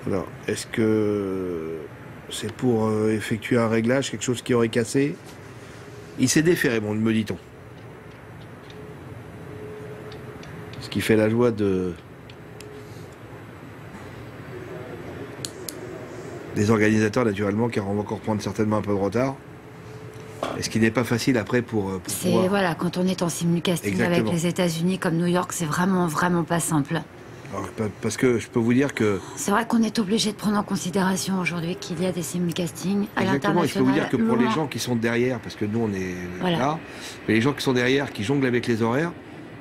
Alors, est-ce que c'est pour effectuer un réglage, quelque chose qui aurait cassé? Il s'est déféré, bon, me dit-on. Ce qui fait la joie des organisateurs, naturellement, car on va encore prendre certainement un peu de retard. Et ce qui n'est pas facile après pour pouvoir... Voilà, quand on est en simulcasting avec les États-Unis comme New York, c'est vraiment pas simple. Alors, parce que je peux vous dire que... C'est vrai qu'on est obligé de prendre en considération aujourd'hui qu'il y a des simulcastings à l'international. Exactement, je peux vous dire que pour les gens qui sont derrière, parce que nous on est là, mais les gens qui sont derrière, qui jonglent avec les horaires,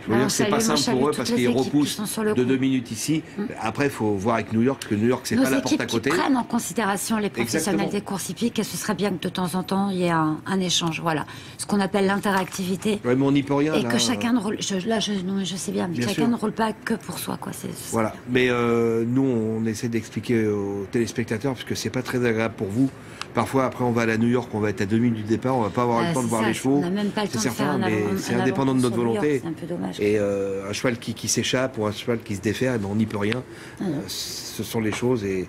je veux dire que c'est pas simple pour eux parce qu'ils repoussent de 2 minutes ici. Après, il faut voir avec New York, parce que New York, c'est pas la porte à côté. Nos équipes prennent en considération les professionnels des courses hippiques et ce serait bien que de temps en temps, il y ait un échange. Voilà. Ce qu'on appelle l'interactivité. Ouais, mais on n'y peut rien. Et là, que chacun ne roule... je sais bien, mais chacun ne roule pas que pour soi, quoi. Voilà. Mais nous, on essaie d'expliquer aux téléspectateurs, parce que c'est pas très agréable pour vous. Parfois, après, on va à New York, on va être à 2 minutes du départ, on va pas avoir le temps de voir les chevaux. On n'a même pas le temps de faire mais c'est indépendant de notre volonté. C'est un peu dommage. Et un cheval qui s'échappe ou un cheval qui se défait, on n'y peut rien. Ce sont les choses et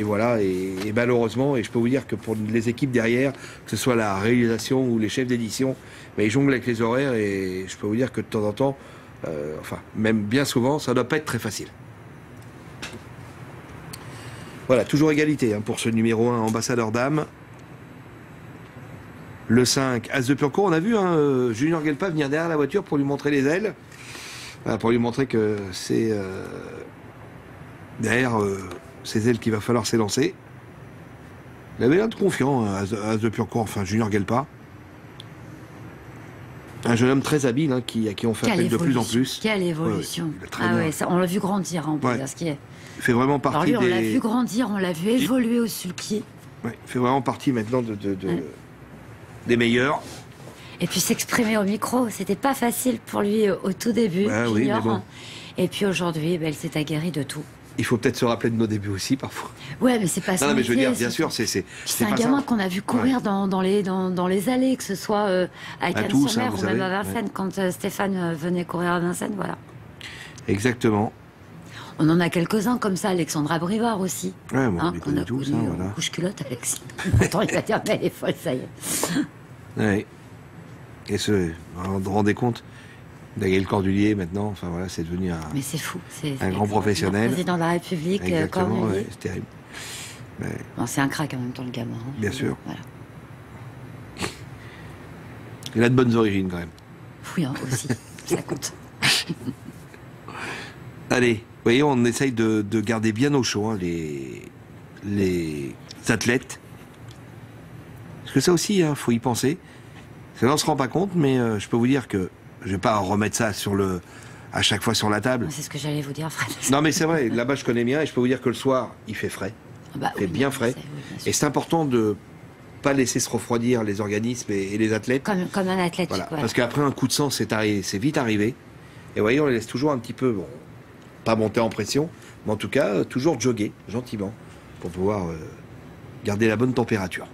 voilà. Et malheureusement, et je peux vous dire que pour les équipes derrière, que ce soit la réalisation ou les chefs d'édition, ils jonglent avec les horaires et je peux vous dire que de temps en temps, enfin, même bien souvent, ça ne doit pas être très facile. Voilà, toujours égalité pour ce numéro 1, Ambassadeur Dame. Le 5, As de Purcourt. On a vu Junior Gelpa venir derrière la voiture pour lui montrer les ailes. Voilà, pour lui montrer que c'est derrière ces ailes qu'il va falloir s'élancer. Il avait l'air de confiant, As de Purcourt, enfin Junior Gelpa. Un jeune homme très habile à qui on fait appel de plus en plus. Quelle évolution. On l'a vu grandir, on peut dire ce qui est. Il fait vraiment partie on l'a vu grandir, on l'a vu évoluer au sulky. Ouais, il fait vraiment partie maintenant des meilleurs. Et puis s'exprimer au micro, c'était pas facile pour lui au tout début. Oui, mais bon. Et puis aujourd'hui, elle s'est aguerrie de tout. Il faut peut-être se rappeler de nos débuts aussi, parfois. Ouais, mais c'est pas ça. Non, mais je veux dire, bien sûr, c'est un gamin qu'on a vu courir dans les allées, que ce soit à Cannes-sur-Mer ou même à Vincennes, quand Stéphane venait courir à Vincennes, voilà. Exactement. On en a quelques-uns comme ça, Alexandra Brivard aussi. Ouais, bon, on a tous, voilà. Couche-culotte, Alexis. Attends, il va dire, mais elle est folle, ça y est. Ouais. Et vous vous rendez compte, Daniel Cordulier, maintenant, enfin voilà, c'est devenu mais c'est fou, un grand professionnel. Président de la République, exactement, ouais, c'est terrible. Mais... Bon, c'est un crack en même temps, le gamin. Bien sûr. Voilà. Il a de bonnes origines, quand même. Oui, aussi, ça compte. Allez, vous voyez, on essaye de garder bien au chaud les athlètes. Parce que ça aussi, faut y penser. Ça, on ne se rend pas compte, mais je peux vous dire que je ne vais pas remettre ça à chaque fois sur la table. C'est ce que j'allais vous dire, Fred. Non, mais c'est vrai, là-bas, je connais bien, et je peux vous dire que le soir, il fait frais. Il fait bien frais. Et c'est important de ne pas laisser se refroidir les organismes et les athlètes. Comme un athlète. Voilà. Parce qu'après un coup de sang, c'est vite arrivé. Et vous voyez, on les laisse toujours un petit peu, bon, pas monter en pression, mais en tout cas, toujours jogger, gentiment, pour pouvoir garder la bonne température.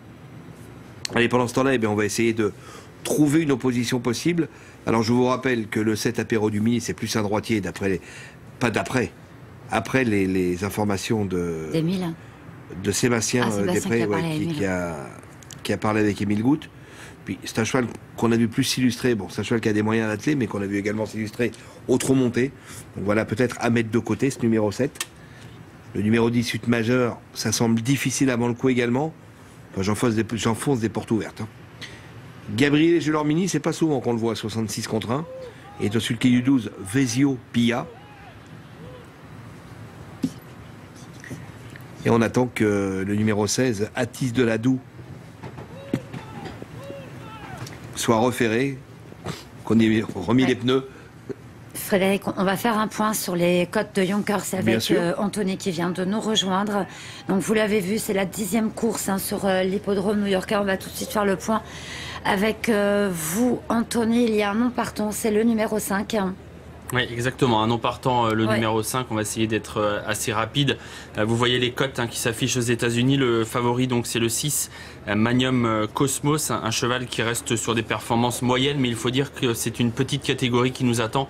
Allez, pendant ce temps-là, on va essayer de trouver une opposition possible. Alors, je vous rappelle que le 7 apéro du Mini, c'est plus un droitier, après les informations de Sébastien Després, qui a parlé avec Émile Goutte. Puis c'est un cheval qu'on a vu plus s'illustrer. Bon, c'est un cheval qui a des moyens d'atteler, mais qu'on a vu également s'illustrer au trot monté. Donc voilà, peut-être à mettre de côté, ce numéro 7. Le numéro 18 majeur, ça semble difficile avant le coup également. Enfin, j'enfonce des portes ouvertes. Gabriel Gelormini, c'est pas souvent qu'on le voit à 66 contre 1. Et dans celui qui est du 12, Vezio Pia. Et on attend que le numéro 16, Atis de la Doue, soit referré, qu'on ait remis les pneus. Frédéric, on va faire un point sur les cotes de Yonkers avec Anthony qui vient de nous rejoindre. Donc vous l'avez vu, c'est la 10e course sur l'hippodrome new-yorkais. On va tout de suite faire le point avec vous, Anthony. Il y a un nom partant, c'est le numéro 5. Oui, exactement. Un non partant, le numéro 5. On va essayer d'être assez rapide. Vous voyez les cotes qui s'affichent aux États-Unis. Le favori, donc, c'est le 6, Magnum Cosmos, un cheval qui reste sur des performances moyennes, mais il faut dire que c'est une petite catégorie qui nous attend,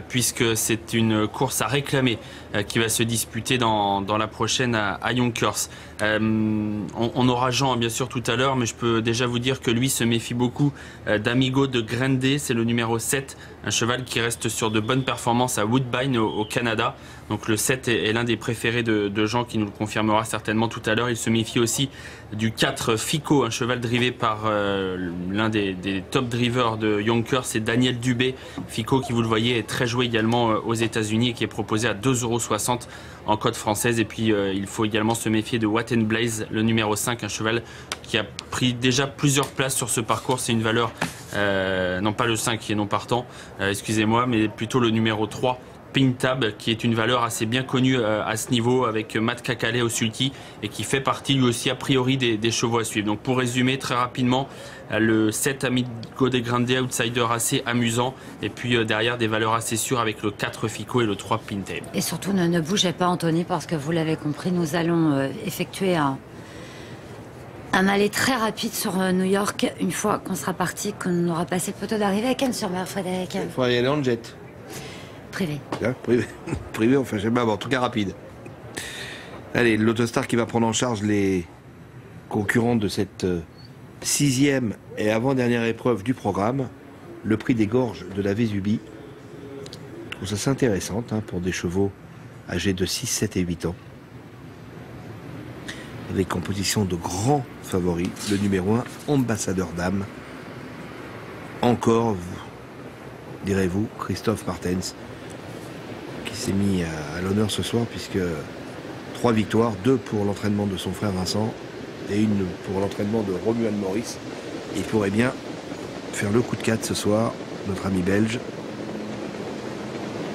puisque c'est une course à réclamer qui va se disputer dans la prochaine à Yonkers. On aura Jean, bien sûr, tout à l'heure, mais je peux déjà vous dire que lui se méfie beaucoup d'Amigo de Grande. C'est le numéro 7, un cheval qui reste sur de bonnes performances à Woodbine au Canada. Donc le 7 est l'un des préférés de Jean, qui nous le confirmera certainement tout à l'heure. Il se méfie aussi du 4 Fico, un cheval drivé par l'un des top drivers de Yonkers, c'est Daniel Dubé. Fico, qui vous le voyez, est très joué également aux États-Unis et qui est proposé à 2,60 € en cote française. Et puis il faut également se méfier de What and Blaze, le numéro 5, un cheval qui a pris déjà plusieurs places sur ce parcours. C'est une valeur, non pas le 5 qui est non partant, excusez-moi, mais plutôt le numéro 3. Pintab, qui est une valeur assez bien connue à ce niveau, avec Matt Kakale au sulky, et qui fait partie lui aussi a priori des chevaux à suivre. Donc pour résumer très rapidement, le 7 Amigo de Grande, outsider assez amusant, et puis derrière des valeurs assez sûres avec le 4 Fico et le 3 Pintab. Et surtout ne bougez pas, Anthony, parce que vous l'avez compris, nous allons effectuer un aller très rapide sur New York une fois qu'on sera parti, qu'on aura passé le poteau d'arrivée. À Cannes-sur-Mer, Frédéric? Il faut y aller en jet. Privé. Privé. Privé, enfin, je sais pas, en tout cas rapide. Allez, l'Autostar qui va prendre en charge les concurrents de cette 6e et avant-dernière épreuve du programme, le prix des gorges de la Vésubie. Je trouve ça assez intéressant pour des chevaux âgés de 6, 7 et 8 ans. Avec en position de grands favoris, le numéro 1, Ambassadeur d'âme. Encore, direz-vous, Christophe Martens, qui s'est mis à l'honneur ce soir, puisque 3 victoires, 2 pour l'entraînement de son frère Vincent et 1 pour l'entraînement de Romuald Maurice. Il pourrait bien faire le coup de 4 ce soir, notre ami belge,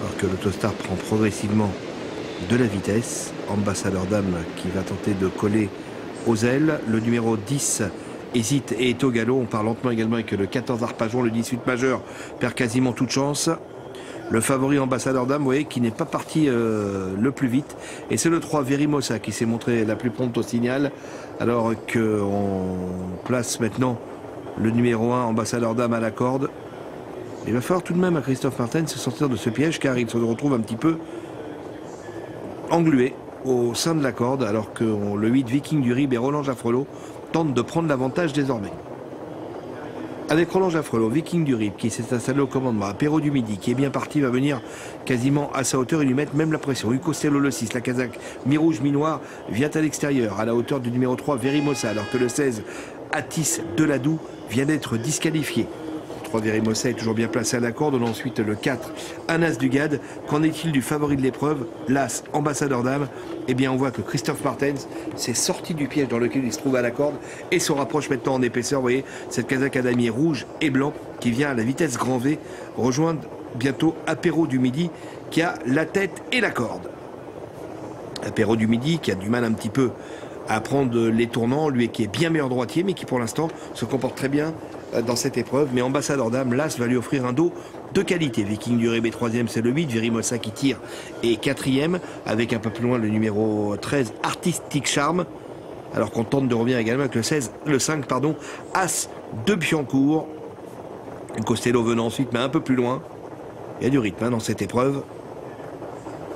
alors que l'Autostar prend progressivement de la vitesse. Ambassadeur d'âme qui va tenter de coller aux ailes. Le numéro 10 hésite et est au galop. On part lentement également avec le 14 Arpajon. Le 18 Majeur perd quasiment toute chance. Le favori Ambassadeur d'âme, vous voyez, qui n'est pas parti le plus vite. Et c'est le 3 Verimosa qui s'est montré la plus prompte au signal. Alors qu'on place maintenant le numéro 1 Ambassadeur d'âme à la corde. Il va falloir tout de même à Christophe Martin se sortir de ce piège, car il se retrouve un petit peu englué au sein de la corde, alors que le 8 Viking du Rib et Roland Jaffrelot tentent de prendre l'avantage désormais. Avec Roland Jaffrelot, Viking du Rib qui s'est installé au commandement, Apéro du Midi qui est bien parti, va venir quasiment à sa hauteur et lui mettre même la pression. Hugo Stello le 6, la Kazakh mi-rouge mi-noir vient à l'extérieur à la hauteur du numéro 3 Verimosa, alors que le 16 Atis Deladou vient d'être disqualifié. 3 Verimosa est toujours bien placé à la corde. On a ensuite le 4 Anas Dugad. Qu'en est-il du favori de l'épreuve, l'As Ambassadeur d'âme? Eh bien on voit que Christophe Martens s'est sorti du piège dans lequel il se trouve à la corde et se rapproche maintenant en épaisseur. Vous voyez cette Kazakh à damier rouge et blanc qui vient à la vitesse grand V rejoindre bientôt Apéro du Midi qui a la tête et la corde. Apéro du Midi qui a du mal un petit peu à prendre les tournants, lui qui est bien meilleur droitier mais qui pour l'instant se comporte très bien dans cette épreuve. Mais Ambassadeur d'âme, l'As va lui offrir un dos de qualité. Viking du Rib 3e, c'est le 8, Verimosa qui tire et 4e, avec un peu plus loin le numéro 13 Artistic Charm, alors qu'on tente de revenir également avec le 5 pardon, As de Biancourt. Costello venant ensuite mais un peu plus loin. Il y a du rythme dans cette épreuve,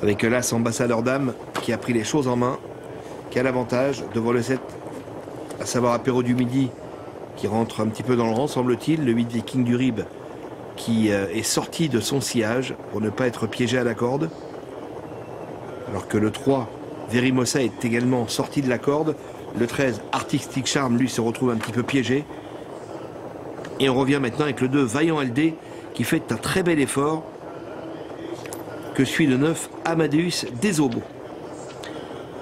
avec l'As Ambassadeur d'âme qui a pris les choses en main, qui a l'avantage devant le 7, à savoir Apéro du Midi, qui rentre un petit peu dans le rang, semble-t-il. Le 8 Viking du Rib qui est sorti de son sillage pour ne pas être piégé à la corde. Alors que le 3 Verimosa est également sorti de la corde. Le 13 Artistic Charm, lui, se retrouve un petit peu piégé. Et on revient maintenant avec le 2 Vaillant LD qui fait un très bel effort, que suit le 9 Amadeus Desobo.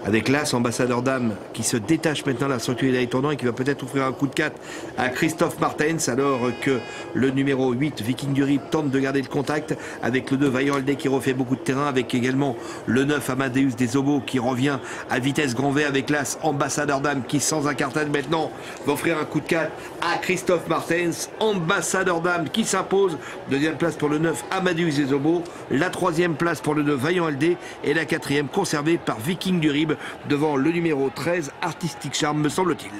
avec l'As ambassadeur dame qui se détache maintenant de la structure d'aller tournant et qui va peut-être offrir un coup de 4 à Christophe Martens, alors que le numéro 8 Viking du Rip tente de garder le contact avec le 2 Vaillant LD qui refait beaucoup de terrain, avec également le 9 Amadeus des Obos qui revient à vitesse grand V avec l'As ambassadeur dame qui sans incartade maintenant va offrir un coup de 4 à Christophe Martens. Ambassadeur dame qui s'impose, deuxième place pour le 9 Amadeus des Obos, la troisième place pour le 2 Vaillant LD et la quatrième conservée par Viking du Rib devant le numéro 13 Artistic Charm, me semble-t-il.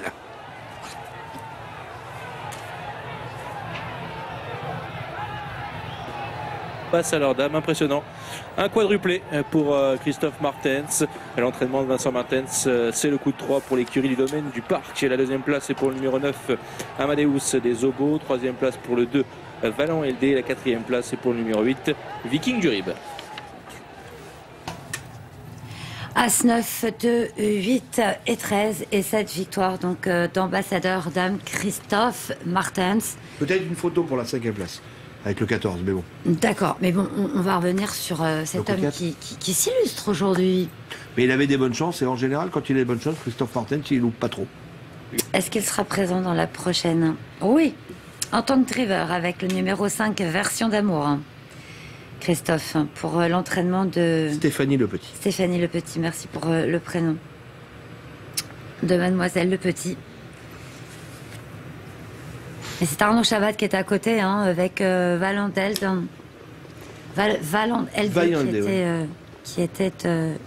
Passe à leur dame, impressionnant. Un quadruplé pour Christophe Martens. À l'entraînement de Vincent Martens, c'est le coup de 3 pour l'écurie du domaine du Parc. La deuxième place est pour le numéro 9 Amadeus des Obos. Troisième place pour le 2 Vaillant LD. La quatrième place est pour le numéro 8 Viking du Rib. As 9, 2, 8 et 13 et 7 victoires donc d'ambassadeur dame Christophe Martens. Peut-être une photo pour la 5e place avec le 14, mais bon. D'accord, mais bon, on va revenir sur cet homme qui s'illustre aujourd'hui. Mais il avait des bonnes chances et en général, quand il a des bonnes chances, Christophe Martens, il loupe pas trop. Est-ce qu'il sera présent dans la prochaine? Oui, en tant que driver avec le numéro 5 Version d'amour. Christophe, pour l'entraînement de... Stéphanie Le Petit. Stéphanie Le Petit, merci pour le prénom de Mademoiselle Le Petit. Et c'est Arnaud Chavat qui est à côté, hein, avec Vaillant LD qui était...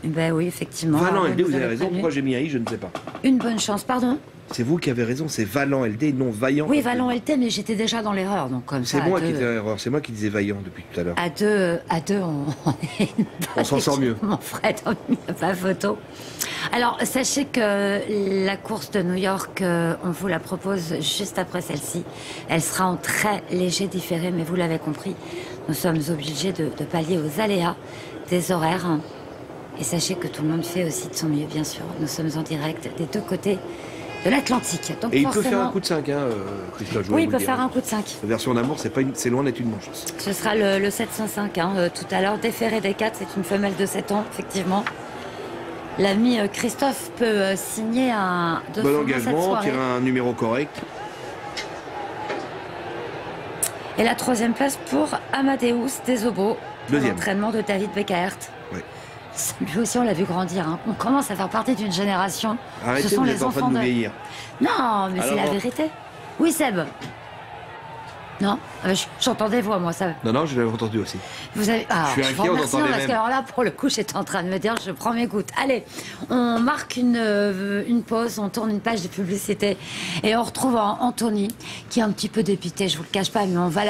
ben oui, effectivement. Vaillant LD, vous avez raison. Pourquoi j'ai mis un i, je ne sais pas. Une bonne chance, pardon. C'est vous qui avez raison, c'est Vaillant LD, non Vaillant. Oui, Vaillant LD, mais j'étais déjà dans l'erreur, donc comme ça. C'est moi qui étais dans l'erreur, c'est moi qui disais Vaillant depuis tout à l'heure. À deux, on s'en sort mieux. Mon frère, il n'y a pas photo. Alors, sachez que la course de New York, on vous la propose juste après celle-ci. Elle sera en très léger différé, mais vous l'avez compris, nous sommes obligés de pallier aux aléas des horaires. Et sachez que tout le monde fait aussi de son mieux, bien sûr. Nous sommes en direct des deux côtés de l'Atlantique. Et il peut faire un coup de 5, hein, Christophe. Oui, il peut faire un coup de 5. La version d'amour, c'est loin d'être une bonne chose. Ce sera le 705, hein, tout à l'heure. Déféré des 4, c'est une femelle de 7 ans, effectivement. L'ami Christophe peut signer un... Bon engagement, tirer un numéro correct. Et la troisième place pour Amadeus des Obos. Deuxième. L'entraînement de David Beckaert. Oui. Lui aussi, on l'a vu grandir. Hein. On commence à faire partie d'une génération. Arrêtez, ce sont vous les êtes en enfants train de nous vieillir. Non, mais c'est la vérité. Oui, Seb. Non, j'entends des voix, moi, ça. Non, je l'avais entendu aussi. Vous avez... je suis inquiet, on entend les mêmes. Parce que alors là, pour le coup, j'étais en train de me dire, je prends mes gouttes. Allez, on marque une pause, on tourne une page de publicité et on retrouve Anthony, qui est un petit peu dépité, je vous le cache pas, mais on va la...